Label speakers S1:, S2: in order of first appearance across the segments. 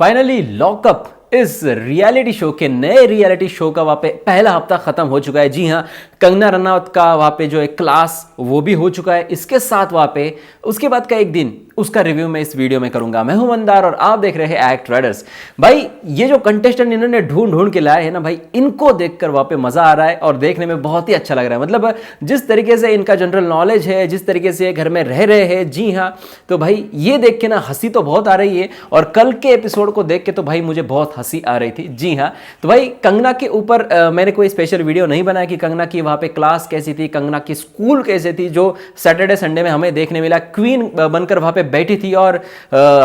S1: Finally lockup इस reality show के नए रियलिटी शो का वहाँ पे पहला हफ्ता खत्म हो चुका है। जी हाँ, कंगना रनौत का वहाँ पे जो एक क्लास वो भी हो चुका है। इसके साथ वहाँ पे उसके बाद का एक दिन उसका रिव्यू मैं इस वीडियो में करूंगा। मैं हूं मंदार और आप देख रहे हैं एक्ट राइडर्स। भाई ये जो कंटेस्टेंट इन्होंने ढूंढ ढूंढ के लाए हैं ना भाई, इनको देखकर वहाँ पे मजा आ रहा है और देखने में बहुत ही अच्छा लग रहा है। मतलब जिस तरीके से इनका जनरल नॉलेज है, जिस तरीके से घर में रह रहे हैं, जी हाँ, तो भाई ये देख के ना हंसी तो बहुत आ रही है। और कल के एपिसोड को देख के तो भाई मुझे बहुत हंसी आ रही थी। जी हाँ, तो भाई कंगना के ऊपर मैंने कोई स्पेशल वीडियो नहीं बनाया कि कंगना की वहाँ पे क्लास कैसी थी, कंगना की स्कूल कैसी थी, जो सैटरडे संडे में हमें देखने मिला। क्वीन बनकर वहाँ पे बैठी थी और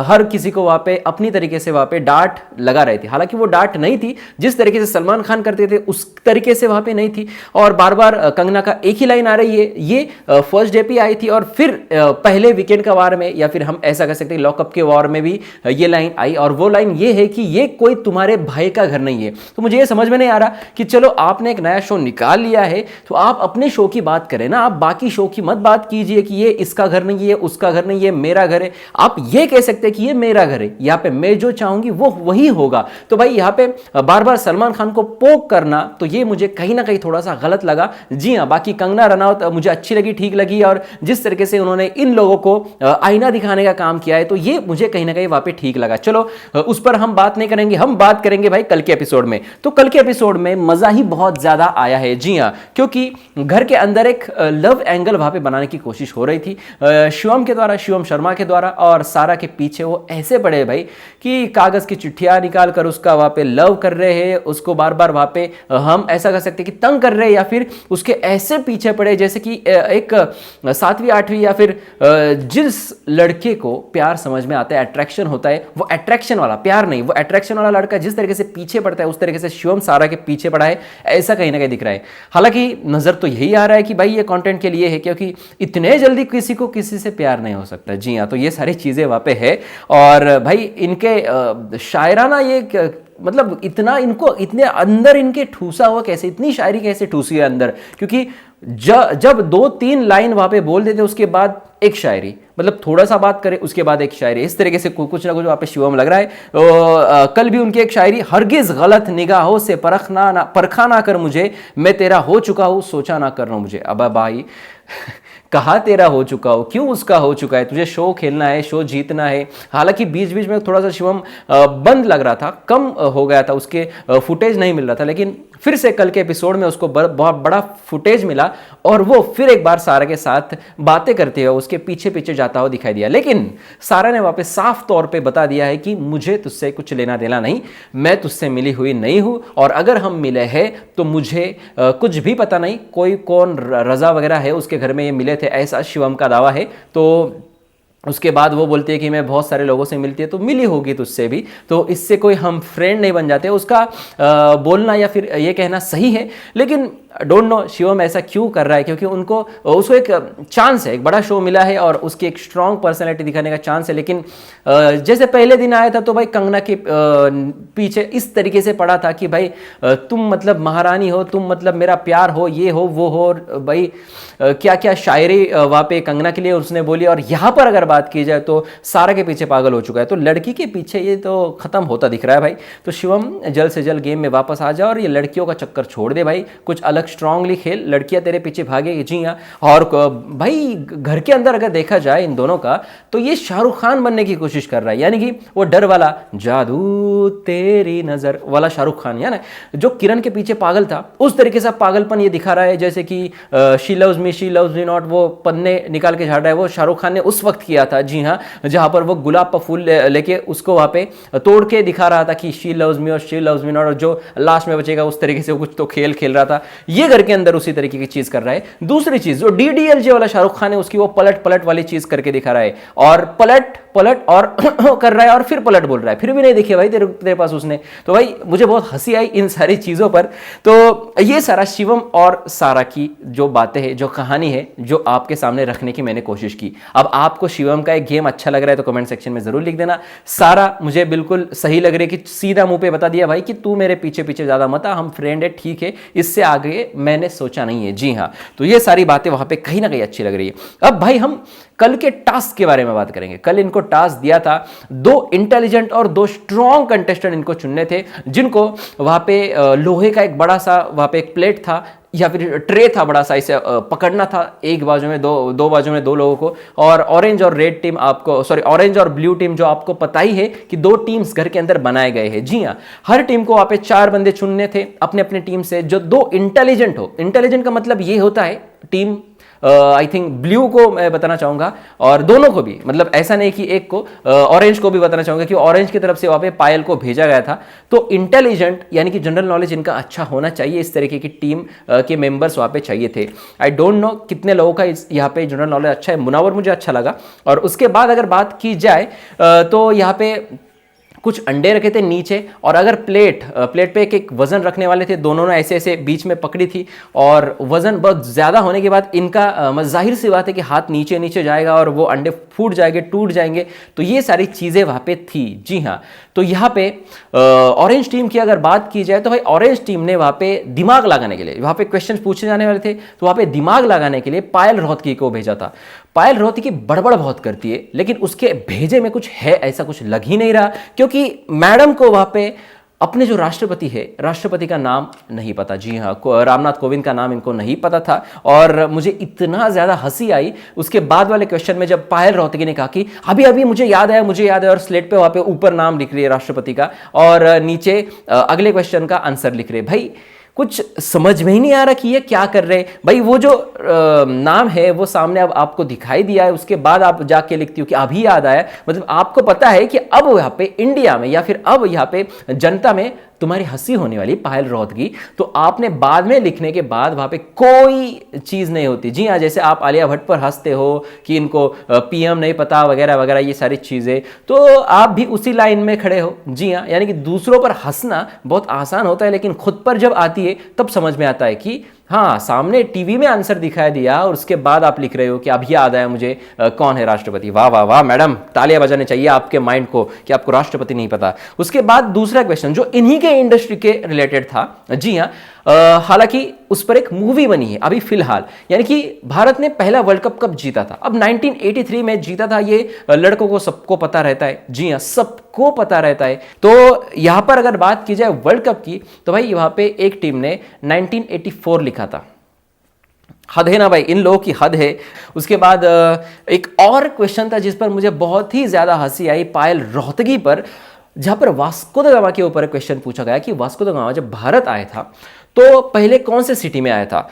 S1: हर किसी को वहाँ पे अपनी तरीके से वहाँ पे डांट लगा रही थी। हालांकि वो डांट नहीं थी जिस तरीके से सलमान खान करते थे उस तरीके से वहाँ पे नहीं थी। और बार बार कंगना का एक ही लाइन आ रही है, ये फर्स्ट डे पे आई थी और फिर पहले वीकेंड का वार में, या फिर हम ऐसा कह सकते हैं लॉकअप के वार में भी ये लाइन आई। और वो लाइन ये है कि ये कोई तुम्हारे भाई का घर नहीं है। तो मुझे ये समझ में नहीं आ रहा कि चलो आपने एक नया शो निकाल लिया है तो आप अपने शो की बात करें ना, आप बाकी शो की मत बात कीजिए कि ये इसका घर नहीं है, उसका घर नहीं है, मेरा घर है। आप ये कह सकते हैं कि ये मेरा घर है, यहाँ पे मैं जो चाहूंगी वो वही होगा। तो भाई यहाँ पे बार बार सलमान खान को पोक करना, तो ये मुझे कहीं ना कहीं थोड़ा सा गलत लगा। जी हाँ, बाकी कंगना रनौत मुझे अच्छी लगी, ठीक लगी। और जिस तरीके से उन्होंने इन लोगों को आईना दिखाने का काम किया है तो ये मुझे कहीं ना कहीं वहां पे ठीक लगा। चलो उस पर हम बात नहीं करेंगे, हम बात करेंगे भाई कल के एपिसोड में। तो कल के एपिसोड में मजा ही बहुत ज्यादा आया है। जी हाँ, क्योंकि घर के अंदर एक लव एंगल वहां पे बनाने की कोशिश हो रही थी शिवम के द्वारा, शिवम शर्मा के द्वारा। और सारा के पीछे वो ऐसे पड़े भाई कि कागज की चिट्ठियां निकाल कर उसका वहां पे लव कर रहे हैं, उसको बार बार वहां पे हम ऐसा कह सकते हैं कि तंग कर रहे हैं, या फिर उसके ऐसे पीछे पड़े जैसे कि एक 7वीं 8वीं या फिर जिस लड़के को प्यार समझ में आता है, अट्रैक्शन होता है, वो अट्रैक्शन वाला प्यार नहीं, वो अट्रैक्शन वाला लड़का जिस तरीके से पीछे पड़ता है उस तरीके से शिवम सारा के पीछे पड़ा है, ऐसा कहीं ना कहीं दिख रहा है। हालांकि नजर तो यही आ रहा है कि भाई ये कंटेंट के लिए है, क्योंकि इतने जल्दी किसी को किसी से प्यार नहीं हो सकता। जी हाँ, तो ये सारी चीजें वहां पे है। और भाई इनके शायराना ये मतलब इतना इनको इतने अंदर इनके ठूसा हुआ कैसे, इतनी शायरी कैसे ठूसी है अंदर, क्योंकि जब 2-3 लाइन वहां पे बोल देते उसके बाद एक शायरी, मतलब थोड़ा सा बात करे उसके बाद एक शायरी, इस तरीके से कुछ ना कुछ वहां पे शिवम लग रहा है। तो कल भी उनकी एक शायरी, हरगिज गलत निगाहों से परखा ना कर मुझे, मैं तेरा हो चुका हूं सोचा ना कर रहा हूं मुझे। अब भाई कहा तेरा हो चुका हो, क्यों उसका हो चुका है, तुझे शो खेलना है, शो जीतना है। हालांकि बीच बीच में थोड़ा सा शिवम बंद लग रहा था, कम हो गया था, उसके फुटेज नहीं मिल रहा था, लेकिन फिर से कल के एपिसोड में उसको बहुत बड़ा फुटेज मिला और वो फिर एक बार सारा के साथ बातें करते हुए उसके पीछे पीछे जाता हुआ दिखाई दिया। लेकिन सारा ने वापस साफ तौर पे बता दिया है कि मुझे तुझसे कुछ लेना देना नहीं, मैं तुझसे मिली हुई नहीं हूं, और अगर हम मिले हैं तो मुझे कुछ भी पता नहीं कोई कौन रजा वगैरह है उसके घर में ये मिले थे, ऐसा शिवम का दावा है। तो उसके बाद वो बोलती है कि मैं बहुत सारे लोगों से मिलती है, तो मिली होगी तुझसे भी, तो इससे कोई हम फ्रेंड नहीं बन जाते। उसका बोलना या फिर ये कहना सही है, लेकिन डोंट नो शिवम ऐसा क्यों कर रहा है, क्योंकि उसको एक चांस है, एक बड़ा शो मिला है और उसकी एक स्ट्रांग पर्सनैलिटी दिखाने का चांस है। लेकिन जैसे पहले दिन आया था तो भाई कंगना के पीछे इस तरीके से पड़ा था कि भाई तुम मतलब महारानी हो, तुम मतलब मेरा प्यार हो, ये हो वो हो, भाई क्या क्या शायरी वहाँ पे कंगना के लिए उसने बोली। और यहाँ पर अगर बात की जाए तो सारा के पीछे पागल हो चुका है, तो लड़की के पीछे ये तो खत्म होता दिख रहा है भाई। तो शिवम जल्द से जल्द गेम में वापस आ जाए और ये लड़कियों का चक्कर छोड़ दे भाई, कुछ अलग स्ट्रांगली खेल, लड़कियां तेरे पीछे भागे। जी हाँ, और भाई घर के अंदर अगर देखा जाए इन दोनों का, तो ये शाहरुख खान बनने की कोशिश कर रहा है, यानी कि वो डर वाला जादू तेरी नजर वाला शाहरुख खान, है ना, जो किरण के पीछे पागल था, उस तरीके से पागलपन ये दिखा रहा है। जैसे कि शी लव्स मी नॉट, वो पन्ने निकाल के झाड़ रहा है, वो शाहरुख खान ने उस वक्त किया था। जी हाँ, जहां पर वो गुलाब का फूल लेके उसको वहां पे तोड़ के दिखा रहा था कि शी लव्स मी और शी लव्स मी नॉट, और जो लास्ट में बचेगा उस तरीके से कुछ तो खेल खेल रहा था। ये घर के अंदर उसी तरीके की चीज कर रहा है। दूसरी चीज जो DDLJ वाला शाहरुख खान है, उसकी वो पलट पलट वाली चीज करके दिखा रहा है, और पलट पलट और कर रहा है और फिर पलट बोल रहा है, फिर भी नहीं देखिए भाई तेरे पास उसने। तो भाई मुझे बहुत हंसी आई इन सारी चीजों पर। तो ये सारा शिवम और सारा की जो बातें हैं, जो कहानी है, जो आपके सामने रखने की मैंने कोशिश की। अब आपको शिवम का एक गेम अच्छा लग रहा है तो कमेंट सेक्शन में जरूर लिख देना। सारा मुझे बिल्कुल सही लग रही है कि सीधा मुंह पे बता दिया भाई कि तू मेरे पीछे पीछे ज्यादा मत आ, हम फ्रेंड है, ठीक है, इससे आगे ये मैंने सोचा नहीं है। जी हाँ, तो ये सारी बातें वहां पे कहीं ना कहीं अच्छी लग रही है। अब भाई हम कल के टास्क के बारे में बात करेंगे। कल इनको टास्क दिया था, 2 इंटेलिजेंट और 2 स्ट्रॉन्ग कंटेस्टेंट इनको चुनने थे, जिनको वहां पे लोहे का एक बड़ा सा वहां पे एक प्लेट था या फिर ट्रे था बड़ा सा, इसे पकड़ना था, एक बाजू में दो बाजू में 2 लोगों को, और ऑरेंज और रेड टीम आपको, सॉरी ऑरेंज और ब्लू टीम जो आपको पता ही है कि 2 टीम्स घर के अंदर बनाए गए हैं। जी हाँ, हर टीम को वहां पे 4 बंदे चुनने थे अपने अपने टीम से जो 2 इंटेलिजेंट हो। इंटेलिजेंट का मतलब ये होता है टीम आई थिंक ब्लू को मैं बताना चाहूंगा, और दोनों को भी, मतलब ऐसा नहीं कि एक को, ऑरेंज को भी बताना चाहूंगा कि ऑरेंज की तरफ से वहां पे पायल को भेजा गया था। तो इंटेलिजेंट यानी कि जनरल नॉलेज इनका अच्छा होना चाहिए, इस तरीके की टीम के मेंबर्स वहां पे चाहिए थे। आई डोंट नो कितने लोगों का यहाँ पे जनरल नॉलेज अच्छा है, मुनावर मुझे अच्छा लगा। और उसके बाद अगर बात की जाए तो यहाँ पे कुछ अंडे रखे थे नीचे, और अगर प्लेट पे एक वजन रखने वाले थे, दोनों ने ऐसे ऐसे बीच में पकड़ी थी, और वजन बहुत ज़्यादा होने के बाद इनका जाहिर सी बात है कि हाथ नीचे नीचे जाएगा और वो अंडे फूट जाएंगे, टूट जाएंगे। तो ये सारी चीज़ें वहाँ पे थी। जी हाँ, तो यहाँ पे ऑरेंज टीम की अगर बात की जाए तो भाई ऑरेंज टीम ने वहाँ पे दिमाग लगाने के लिए, वहाँ पे क्वेश्चन पूछे जाने वाले थे, तो वहाँ पे दिमाग लगाने के लिए पायल रोहतगी को भेजा था। पायल रोहतगी बड़बड़ बहुत करती है, लेकिन उसके भेजे में कुछ है ऐसा कुछ लग ही नहीं रहा, क्योंकि मैडम को वहां पे अपने जो राष्ट्रपति है, राष्ट्रपति का नाम नहीं पता। जी हाँ, रामनाथ कोविंद का नाम इनको नहीं पता था। और मुझे इतना ज्यादा हंसी आई उसके बाद वाले क्वेश्चन में, जब पायल रोहतगी ने कहा कि अभी अभी मुझे याद है, और स्लेट पे वहां पे ऊपर नाम लिख रही है राष्ट्रपति का, और नीचे अगले क्वेश्चन का आंसर लिख रहे। भाई कुछ समझ में ही नहीं आ रहा कि ये क्या कर रहे हैं। भाई वो जो नाम है वो सामने अब आपको दिखाई दिया है, उसके बाद आप जाके लिखती हो कि अभी याद आया, मतलब आपको पता है कि अब यहाँ पे इंडिया में या फिर अब यहाँ पे जनता में तुम्हारी हंसी होने वाली पायल रोहतगी, तो आपने बाद में लिखने के बाद वहां पे कोई चीज नहीं होती। जी हाँ, जैसे आप आलिया भट्ट पर हंसते हो कि इनको पीएम नहीं पता वगैरह वगैरह, ये सारी चीजें, तो आप भी उसी लाइन में खड़े हो। जी हाँ, यानी कि दूसरों पर हंसना बहुत आसान होता है, लेकिन खुद पर जब आती है तब समझ में आता है कि हाँ, सामने टीवी में आंसर दिखाई दिया और उसके बाद आप लिख रहे हो कि अभी याद आया मुझे कौन है राष्ट्रपति। वाह वाह वाह मैडम, तालियां बजाने चाहिए आपके माइंड को कि आपको राष्ट्रपति नहीं पता। उसके बाद दूसरा क्वेश्चन जो इन्हीं के इंडस्ट्री के रिलेटेड था। जी हाँ, हालांकि उस पर एक मूवी बनी है अभी फिलहाल, यानी कि भारत ने पहला वर्ल्ड कप कब जीता था। अब 1983 में जीता था, ये लड़कों को सबको पता रहता है। जी हाँ, सबको पता रहता है। तो यहां पर अगर बात की जाए वर्ल्ड कप की, तो भाई वहां पे एक टीम ने 1984 लिखा था। हद है ना भाई, इन लोगों की हद है। उसके बाद एक और क्वेश्चन था जिस पर मुझे बहुत ही ज्यादा हंसी आई, पायल रोहतगी पर, जहां पर वास्को द गामा के ऊपर क्वेश्चन पूछा गया कि वास्को द गामा जब भारत आया था तो पहले कौन से सिटी में आया था।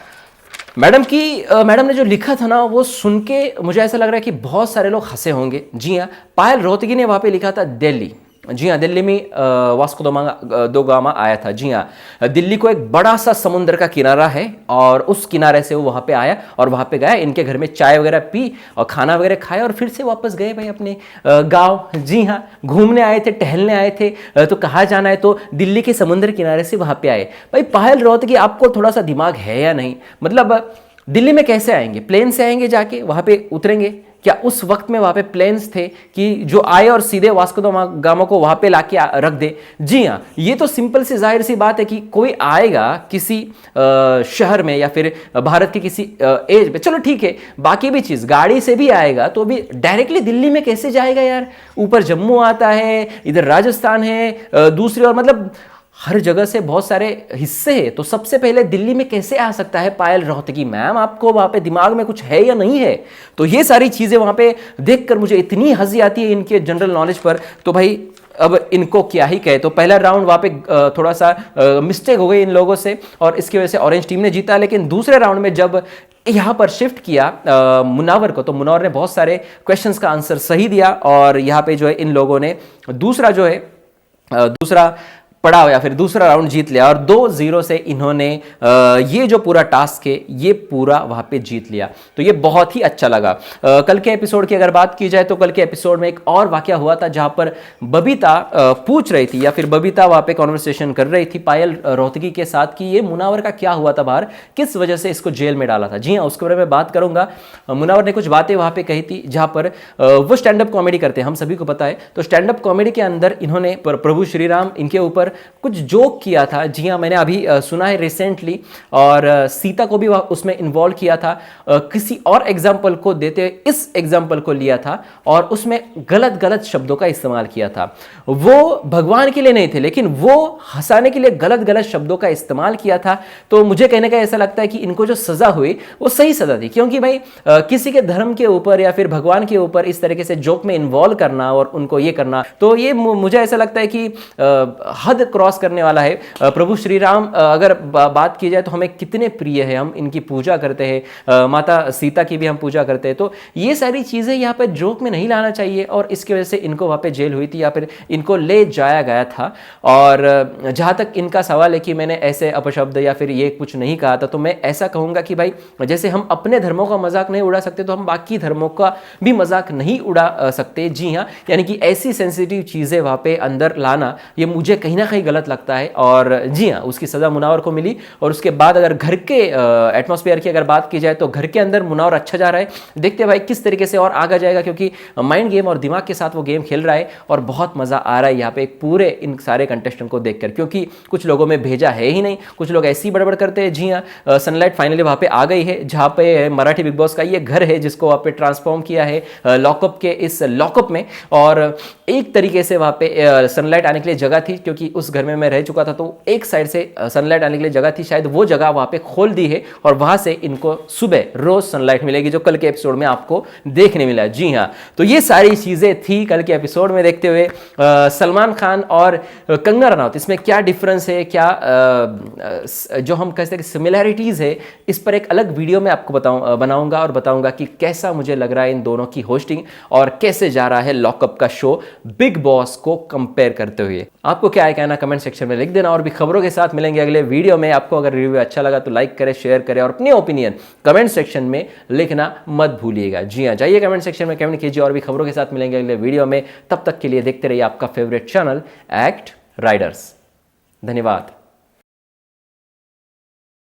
S1: मैडम ने जो लिखा था ना, वो सुन के मुझे ऐसा लग रहा है कि बहुत सारे लोग हंसे होंगे। जी हाँ, पायल रोहतगी ने वहां पे लिखा था दिल्ली। जी हाँ, दिल्ली में वास्को द गामा आया था। जी हाँ, दिल्ली को एक बड़ा सा समुद्र का किनारा है और उस किनारे से वो वहाँ पे आया और वहाँ पे गया, इनके घर में चाय वगैरह पी और खाना वगैरह खाया और फिर से वापस गए भाई अपने गांव। जी हाँ, घूमने आए थे, टहलने आए थे, तो कहाँ जाना है, तो दिल्ली के समुद्र किनारे से वहाँ पे आए। भाई पायल रोहतगी, आपको थोड़ा सा दिमाग है या नहीं? मतलब दिल्ली में कैसे आएंगे? प्लेन से आएंगे, जाके वहाँ पे उतरेंगे क्या? उस वक्त में वहां पे प्लेन्स थे कि जो आए और सीधे वास्को द गामा को वहां पे लाके रख दे? जी हाँ, ये तो सिंपल सी जाहिर सी बात है कि कोई आएगा किसी शहर में या फिर भारत के किसी एज पे, चलो ठीक है, बाकी भी चीज गाड़ी से भी आएगा तो भी डायरेक्टली दिल्ली में कैसे जाएगा यार? ऊपर जम्मू आता है, इधर राजस्थान है, दूसरी ओर, मतलब हर जगह से बहुत सारे हिस्से हैं, तो सबसे पहले दिल्ली में कैसे आ सकता है पायल रोहतगी? मैम, आपको वहां पे दिमाग में कुछ है या नहीं है? तो ये सारी चीजें वहां पे देखकर मुझे इतनी हंसी आती है इनके जनरल नॉलेज पर। तो भाई अब इनको क्या ही कहे। तो पहला राउंड वहां पे थोड़ा सा मिस्टेक हो गई इन लोगों से और इसकी वजह से ऑरेंज टीम ने जीता। लेकिन दूसरे राउंड में जब यहां पर शिफ्ट किया मुनावर को, तो मुनावर ने बहुत सारे क्वेश्चंस का आंसर सही दिया और यहां पे जो है इन लोगों ने दूसरा पड़ाव या फिर दूसरा राउंड जीत लिया और 2-0 से इन्होंने ये जो पूरा टास्क है ये पूरा वहां पे जीत लिया। तो ये बहुत ही अच्छा लगा। कल के एपिसोड की अगर बात की जाए तो कल के एपिसोड में एक और वाकया हुआ था जहां पर बबीता पूछ रही थी या फिर बबीता वहां पे कॉन्वर्सेशन कर रही थी पायल रोहतगी के साथ कि ये मुनावर का क्या हुआ था बाहर, किस वजह से इसको जेल में डाला था। जी हाँ, उसके बारे में बात करूंगा। मुनावर ने कुछ बातें वहां पे कही थी जहां पर वो स्टैंड अप कॉमेडी करते हैं, हम सभी को पता है। तो स्टैंड अप कॉमेडी के अंदर इन्होंने प्रभु श्री राम इनके ऊपर कुछ जोक किया था। जी हाँ, मैंने अभी सुना है रिसेंटली, और सीता को भी उसमें इन्वॉल्व किया था। किसी और एग्जाम्पल को देते हुए इस एग्जाम्पल को लिया था और उसमें गलत गलत शब्दों का इस्तेमाल किया था। वो भगवान के लिए नहीं थे, लेकिन वो हंसाने के लिए गलत गलत शब्दों का इस्तेमाल किया था। तो मुझे कहने का ऐसा लगता है कि इनको जो सजा हुई वो सही सजा थी, क्योंकि भाई किसी के धर्म के ऊपर या फिर भगवान के ऊपर इस तरीके से जोक में इन्वॉल्व करना और उनको ये करना, तो ये मुझे ऐसा लगता है कि हद क्रॉस करने वाला है। प्रभु श्री राम अगर बात की जाए तो हमें कितने प्रिय है, हम इनकी पूजा करते हैं, माता सीता की भी हम पूजा करते हैं। तो ये सारी चीजें यहाँ पे जोक में नहीं लाना चाहिए, और इसकी वजह से इनको वहां पे जेल हुई थी या फिर इनको ले जाया गया था। और जहां तक इनका सवाल है कि मैंने ऐसे अपशब्द या फिर ये कुछ नहीं कहा था, तो मैं ऐसा कहूंगा कि भाई जैसे हम अपने धर्मों का मजाक नहीं उड़ा सकते, तो हम बाकी धर्मों का भी मजाक नहीं उड़ा सकते। जी हाँ, यानी कि ऐसी सेंसिटिव चीजें वहां पे अंदर लाना, ये मुझे कहीं ना कहीं गलत लगता है। और जी हाँ, उसकी सजा मुनावर को मिली। और उसके बाद अगर घर के एटमॉस्फेयर की अगर बात की जाए तो घर के अंदर मुनावर अच्छा जा रहा है। देखते हैं भाई किस तरीके से और आगे जाएगा, क्योंकि माइंड गेम और दिमाग के साथ वो गेम खेल रहा है और बहुत मजा आ रहा है यहाँ पे एक पूरे इन सारे कंटेस्टेंट को देखकर, क्योंकि कुछ लोगों में भेजा है ही नहीं, कुछ लोग ऐसी बड़बड़ करते हैं। जी हाँ, सनलाइट फाइनली वहां पे आ गई है, जहां पे मराठी बिग बॉस का ये घर है जिसको वहां पे ट्रांसफॉर्म किया है लॉकअप के इस लॉकअप में। और एक तरीके से वहां पे सनलाइट आने के लिए जगह थी, क्योंकि उस घर में मैं रह चुका था, तो एक साइड से सनलाइट आने के लिए जगह थी, शायद वो जगह वहां पे खोल दी है और वहां से इनको सुबह रोज सनलाइट मिलेगी, जो कल के एपिसोड में आपको देखने मिला। जी हाँ, तो ये सारी चीजें थी कल के एपिसोड में। देखते हुए सलमान खान और कंगना रनौत, इसमें क्या डिफरेंस है, क्या जो हम कहते हैं सिमिलैरिटीज है, इस पर एक अलग वीडियो में आपको बनाऊंगा और बताऊंगा कि कैसा मुझे लग रहा है इन दोनों की होस्टिंग और कैसे जा रहा है लॉकअप का शो बिग बॉस को कंपेयर करते हुए। आपको क्या है कहना कमेंट सेक्शन में लिख देना, और भी खबरों के साथ मिलेंगे अगले वीडियो में। आपको अगर रिव्यू अच्छा लगा तो लाइक करें, शेयर करें और अपनी ओपिनियन कमेंट सेक्शन में लिखना मत भूलिएगा। जी हाँ, जाइए कमेंट सेक्शन में कमेंट कीजिए, और भी खबरों के साथ मिलेंगे अगले वीडियो में। तब तक के लिए देखते रहिए आपका फेवरेट चैनल एक्ट राइडर्स। धन्यवाद।